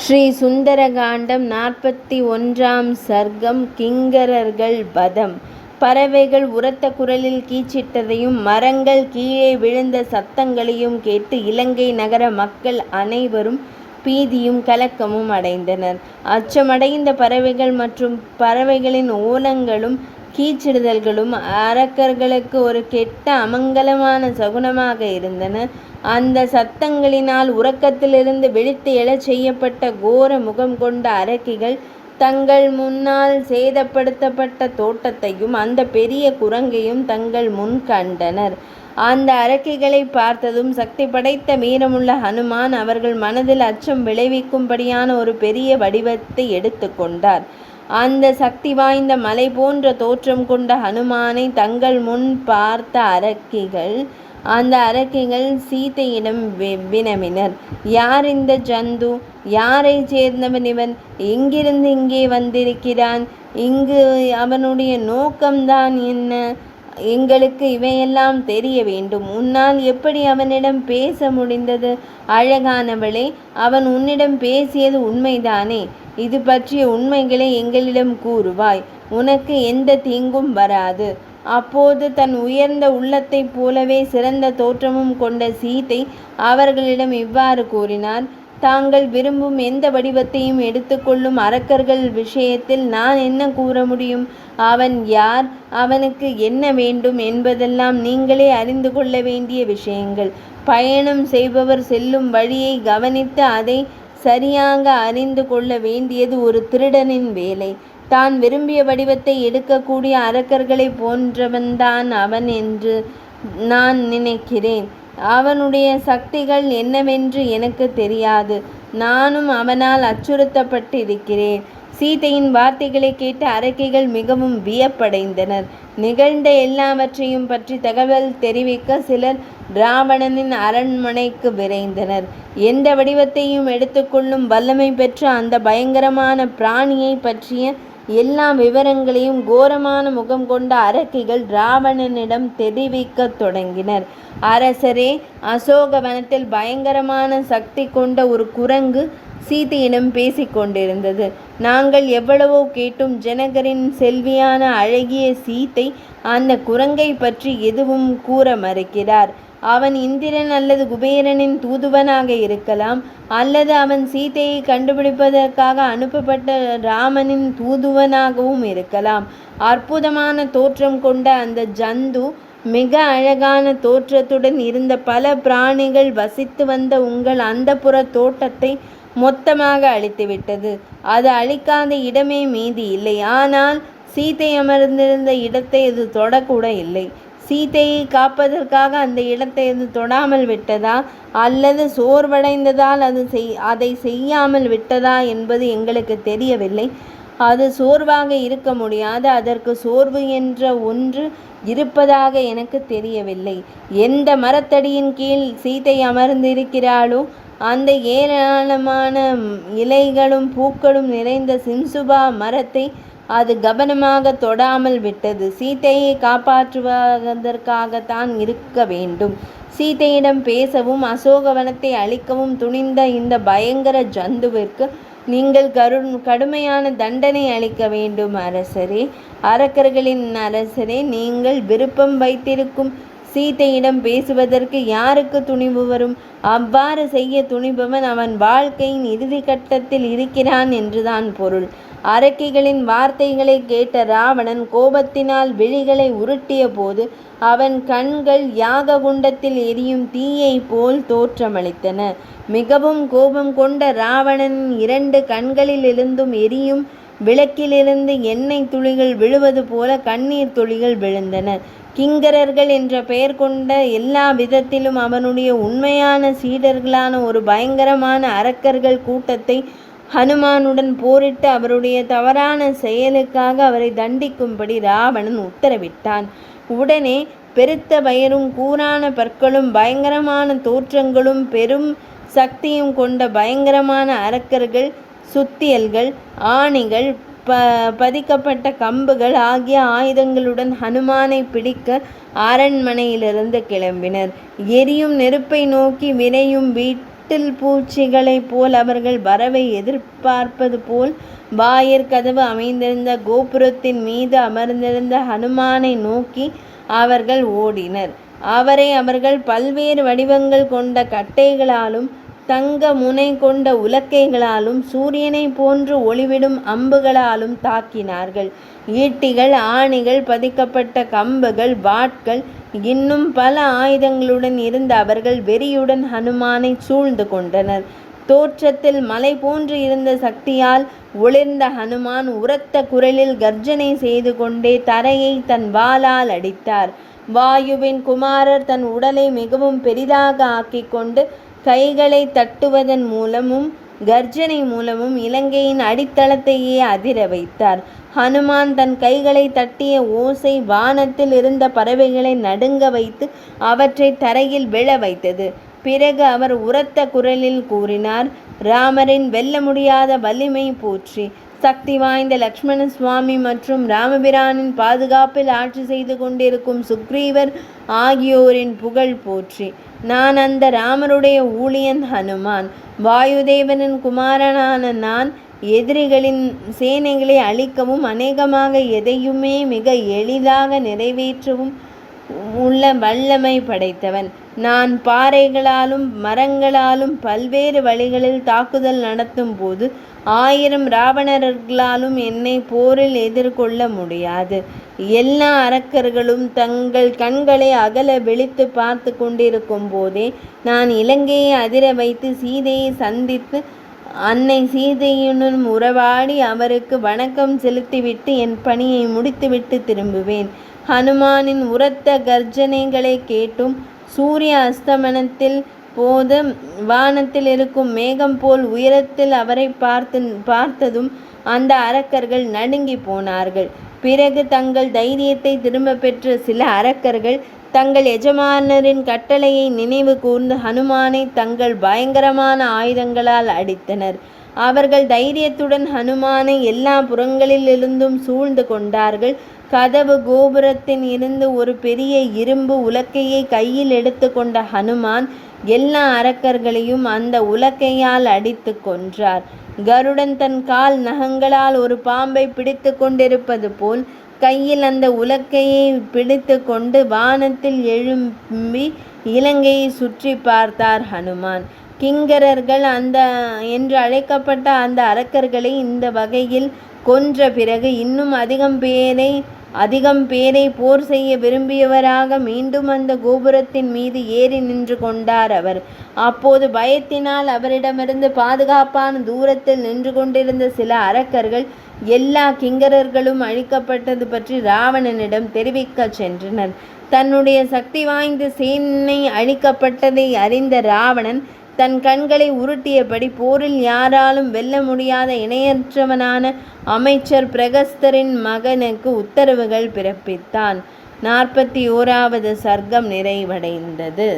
ஸ்ரீ சுந்தரகாண்டம் 41ஆம் சர்க்கம். கிங்கரர்கள் வதம். பறவைகள் உரத்த குரலில் கீச்சிட்டதையும் மரங்கள் கீழே விழுந்த சத்தங்களையும் கேட்டு இலங்கை நகர மக்கள் அனைவரும் பீதியும் கலக்கமும் அடைந்தனர். அச்சமடைந்த பறவைகள் மற்றும் பறவைகளின் ஓலங்களும் கீச்சிடுதல்களும் அரக்கர்களுக்கு ஒரு கெட்ட அமங்கலமான சகுனமாக இருந்தன. அந்த சத்தங்களினால் உறக்கத்திலிருந்து விழித்து எழச் செய்யப்பட்ட கோர முகம் கொண்ட அரக்கிகள் தங்கள் முன்னால் சேதப்படுத்தப்பட்ட தோட்டத்தையும் அந்த பெரிய குரங்கையும் தங்கள் முன் கண்டனர். அந்த அரக்கிகளை பார்த்ததும் சக்தி படைத்த வீரமுள்ள ஹனுமான் அவர்கள் மனதில் அச்சம் விளைவிக்கும்படியான ஒரு பெரிய வடிவத்தை எடுத்து கொண்டார். அந்த சக்தி வாய்ந்த மலை போன்ற தோற்றம் கொண்ட ஹனுமானை தங்கள் முன் பார்த்த அந்த அரக்கிகள் சீதையிடம் வினவினர். யார் இந்த ஜந்து? யாரை சேர்ந்தவன் இவன்? எங்கிருந்து இங்கே வந்திருக்கிறான்? இங்கு அவனுடைய நோக்கம்தான் என்ன? எங்களுக்கு இவையெல்லாம் தெரிய வேண்டும். உன்னால் எப்படி அவனிடம் பேச முடிந்தது? அழகானவளே, அவன் உன்னிடம் பேசியது உண்மைதானே? இது பற்றிய உண்மைகளை எங்களிடம் கூறுவாய். உனக்கு எந்த தீங்கும் வராது. அப்போது தன் உயர்ந்த உள்ளத்தைப் போலவே சிறந்த தோற்றமும் கொண்ட சீதை அவர்களிடம் இவ்வாறு கூறினார். தாங்கள் விரும்பும் எந்த வடிவத்தையும் எடுத்துக்கொள்ளும் அரக்கர்கள் விஷயத்தில் நான் என்ன கூற முடியும்? அவன் யார்? அவனுக்கு என்ன வேண்டும் என்பதெல்லாம் நீங்களே அறிந்து கொள்ள வேண்டிய விஷயங்கள். பயணம் செய்பவர் செல்லும் வழியை கவனித்து அதை சரியாக அறிந்து கொள்ள வேண்டியது ஒரு திருடனின் வேலை. தான் விரும்பிய வடிவத்தை எடுக்கக்கூடிய அரக்கர்களை போன்றவன்தான் அவன் என்று நான் நினைக்கிறேன். அவனுடைய சக்திகள் என்னவென்று எனக்கு தெரியாது. நானும் அவனால் அச்சுறுத்தப்பட்டிருக்கிறேன். சீதையின் வார்த்தைகளை கேட்ட அரக்கிகள் மிகவும் வியப்படைந்தனர். நிகழ்ந்த எல்லாவற்றையும் பற்றி தகவல் தெரிவிக்க சிலர் ராவணனின் அரண்மனைக்கு விரைந்தனர். எந்த வடிவத்தையும் எடுத்துக்கொள்ளும் வல்லமை பெற்ற அந்த பயங்கரமான பிராணியை பற்றிய எல்லா விவரங்களையும் கோரமான முகம் கொண்ட அரக்கிகள் ராவணனிடம் தெரிவிக்க தொடங்கினர். அரசரே, அசோகவனத்தில் பயங்கரமான சக்தி கொண்ட ஒரு குரங்கு சீதையிடம் பேசிக்கொண்டிருந்தது. நாங்கள் எவ்வளவோ கேட்டும் ஜனகரின் செல்வியான அழகிய சீதை அந்த குரங்கை பற்றி எதுவும் கூற மறுக்கிறார். அவன் இந்திரன் அல்லது குபேரனின் தூதுவனாக இருக்கலாம், அல்லது அவன் சீதையை கண்டுபிடிப்பதற்காக அனுப்பப்பட்ட ராமனின் தூதுவனாகவும் இருக்கலாம். அற்புதமான தோற்றம் கொண்ட அந்த ஜந்து மிக அழகான தோற்றத்துடன் இருந்த பல பிராணிகள் வசித்து வந்த உங்கள் அந்தப்புற தோட்டத்தை மொத்தமாக அழித்துவிட்டது. அது அழிக்காத இடமே மீதி இல்லை. ஆனால் சீதை அமர்ந்திருந்த இடத்தை அது தொடக்கூட இல்லை. சீதையை காப்பதற்காக அந்த இடத்தை அது தொடாமல் விட்டதா, அல்லது சோர்வடைந்ததால் அதை செய்யாமல் விட்டதா என்பது எங்களுக்கு தெரியவில்லை. அது சோர்வாக இருக்க முடியாது. அதற்கு சோர்வு என்ற ஒன்று இருப்பதாக எனக்கு தெரியவில்லை. எந்த மரத்தடியின் கீழ் சீதை அமர்ந்திருக்கிறாளோ அந்த ஏராளமான இலைகளும் பூக்களும் நிறைந்த சிம்சுபா மரத்தை அது கவனமாக தொடாமல் விட்டது. சீதையை காப்பாற்றுவதற்காகத்தான் இருக்க வேண்டும். சீதையிடம் பேசவும் அசோகவனத்தை அழிக்கவும் துணிந்த இந்த பயங்கர ஜந்துவிற்கு நீங்கள் கடுமையான தண்டனை அளிக்க வேண்டும். அரசரே, அரக்கர்களின் அரசரே, நீங்கள் விருப்பம் வைத்திருக்கும் சீதையிடம் பேசுவதற்கு யாருக்கு துணிவு வரும்? அவ்வாறு செய்ய துணிபவன் அவன் வாழ்க்கையின் இறுதி கட்டத்தில் இருக்கிறான் என்றுதான் பொருள். அரக்கிகளின் வார்த்தைகளை கேட்ட ராவணன் கோபத்தினால் விழிகளை உருட்டிய போது அவன் கண்கள் யாக குண்டத்தில் எரியும் தீயை போல் தோற்றமளித்தன. மிகவும் கோபம் கொண்ட ராவணனின் 2 கண்களிலிருந்தும் எரியும் விளக்கிலிருந்து எண்ணெய் துளிகள் விழுவது போல கண்ணீர் துளிகள் விழுந்தன. கிங்கரர்கள் என்ற பெயர் கொண்ட எல்லா விதத்திலும் அவனுடைய உண்மையான சீடர்களான ஒரு பயங்கரமான அரக்கர்கள் கூட்டத்தை ஹனுமானுடன் போரிட்டு அவருடைய தவறான செயலுக்காக அவரை தண்டிக்கும்படி ராவணன் உத்தரவிட்டான். உடனே பெருத்த வயரும் கூரான பற்களும் பயங்கரமான தோற்றங்களும் பெரும் சக்தியும் கொண்ட பயங்கரமான அரக்கர்கள் சுத்தியல்கள், ஆணிகள், பதிக்கப்பட்ட கம்புகள் ஆகிய ஆயுதங்களுடன் ஹனுமானை பிடிக்க அரண்மனையிலிருந்து கிளம்பினர். எரியும் நெருப்பை நோக்கி விரையும் விட்டில் பூச்சிகளைப் போல் அவர்கள் வரவை எதிர்பார்ப்பது போல் வாயிற்கதவு அமைந்திருந்த கோபுரத்தின் மீது அமர்ந்திருந்த ஹனுமானை நோக்கி அவர்கள் ஓடினர். அவரை அவர்கள் பல்வேறு வடிவங்கள் கொண்ட கட்டைகளாலும் தங்க முனை கொண்ட உலக்கைகளாலும் சூரியனை போன்று ஒளிவிடும் அம்புகளாலும் தாக்கினார்கள். ஈட்டிகள், ஆணிகள் பதிக்கப்பட்ட கம்புகள், வாட்கள், இன்னும் பல ஆயுதங்களுடன் இருந்த அவர்கள் வெறியுடன் ஹனுமானை சூழ்ந்து கொண்டனர். தோற்றத்தில் மலை போன்று இருந்த சக்தியால் ஒளிர்ந்த ஹனுமான் உரத்த குரலில் கர்ஜனை செய்து கொண்டே தரையை தன் வாளால் அடித்தார். வாயுவின் குமாரர் தன் உடலை மிகவும் பெரிதாக ஆக்கிக் கொண்டு கைகளை தட்டுவதன் மூலமும் கர்ஜனை மூலமும் இலங்கையின் அடித்தளத்தையே அதிர வைத்தார். ஹனுமான் தன் கைகளை தட்டிய ஓசை வானத்தில் இருந்த பறவைகளை நடுங்க வைத்து அவற்றை தரையில் விழ வைத்தது. பிறகு அவர் உரத்த குரலில் கூறினார், ராமரின் வெல்ல முடியாத வலிமை போற்றி. சக்தி வாய்ந்த லக்ஷ்மண சுவாமி மற்றும் ராமபிரானின் பாதுகாப்பில் ஆட்சி செய்து கொண்டிருக்கும் சுக்ரீவர் ஆகியோரின் புகழ் போற்றி. நான் அந்த ராமருடைய ஊழியன் ஹனுமான். வாயுதேவனின் குமாரனான நான் எதிரிகளின் சேனைகளை அழிக்கவும் அநேகமாக எதையுமே மிக எளிதாக நிறைவேற்றவும் உள்ள வல்லமை படைத்தவன். நான் பாறைகளாலும் மரங்களாலும் பல்வேறு வழிகளில் தாக்குதல் நடத்தும் போது 1000 ராவணர்களாலும் என்னை போரில் எதிர்கொள்ள முடியாது. எல்லா அரக்கர்களும் தங்கள் கண்களை அகல விழித்து பார்த்து கொண்டிருக்கும் போதே நான் இலங்கையை அதிர வைத்து சீதையை சந்தித்து அன்னை சீதையுடன் உறவாடி அவருக்கு வணக்கம் செலுத்திவிட்டு என் பணியை முடித்துவிட்டு திரும்புவேன். ஹனுமானின் உரத்த கர்ஜனைகளை கேட்டும் சூரிய அஸ்தமனத்தில் போது வானத்தில் இருக்கும் மேகம் போல் உயரத்தில் அவரை பார்த்ததும் அந்த அரக்கர்கள் நடுங்கி போனார்கள். பிறகு தங்கள் தைரியத்தை திரும்ப பெற்ற சில அரக்கர்கள் தங்கள் எஜமானரின் கட்டளையை நினைவு கூர்ந்து ஹனுமானை தங்கள் பயங்கரமான ஆயுதங்களால் அடித்தனர். அவர்கள் தைரியத்துடன் ஹனுமானை எல்லா புறங்களிலிருந்தும் சூழ்ந்து கொண்டார்கள். கதவு கோபுரத்தின் இருந்து ஒரு பெரிய இரும்பு உலக்கையை கையில் எடுத்து கொண்ட ஹனுமான் எல்லா அரக்கர்களையும் அந்த உலக்கையால் அடித்து கொன்றார். கருடன் தன் கால் நகங்களால் ஒரு பாம்பை பிடித்து கொண்டிருப்பது போல் கையில் அந்த உலக்கையை பிடித்து கொண்டு வானத்தில் எழும்பி இலங்கையை சுற்றி பார்த்தார் ஹனுமான். கிங்கரர்கள் என்று அழைக்கப்பட்ட அந்த அரக்கர்களை இந்த வகையில் கொன்ற பிறகு இன்னும் அதிகம் பேரை போர் செய்ய விரும்பியவராக மீண்டும் அந்த கோபுரத்தின் மீது ஏறி நின்று கொண்டார் அவர். அப்போது பயத்தினால் அவரிடமிருந்து பாதுகாப்பான தூரத்தில் நின்று கொண்டிருந்த சில அரக்கர்கள் எல்லா கிங்கரர்களும் அழிக்கப்பட்டது பற்றி ராவணனிடம் தெரிவிக்க சென்றனர். தன்னுடைய சக்தி வாய்ந்த சேனை அழிக்கப்பட்டதை அறிந்த ராவணன் தன் கண்களை உருட்டியபடி போரில் யாராலும் வெல்ல முடியாத இணையற்றவனான அமைச்சர் பிரகஸ்தரின் மகனுக்கு உத்தரவுகள் பிறப்பித்தான். 41வது சர்க்கம் நிறைவடைந்தது.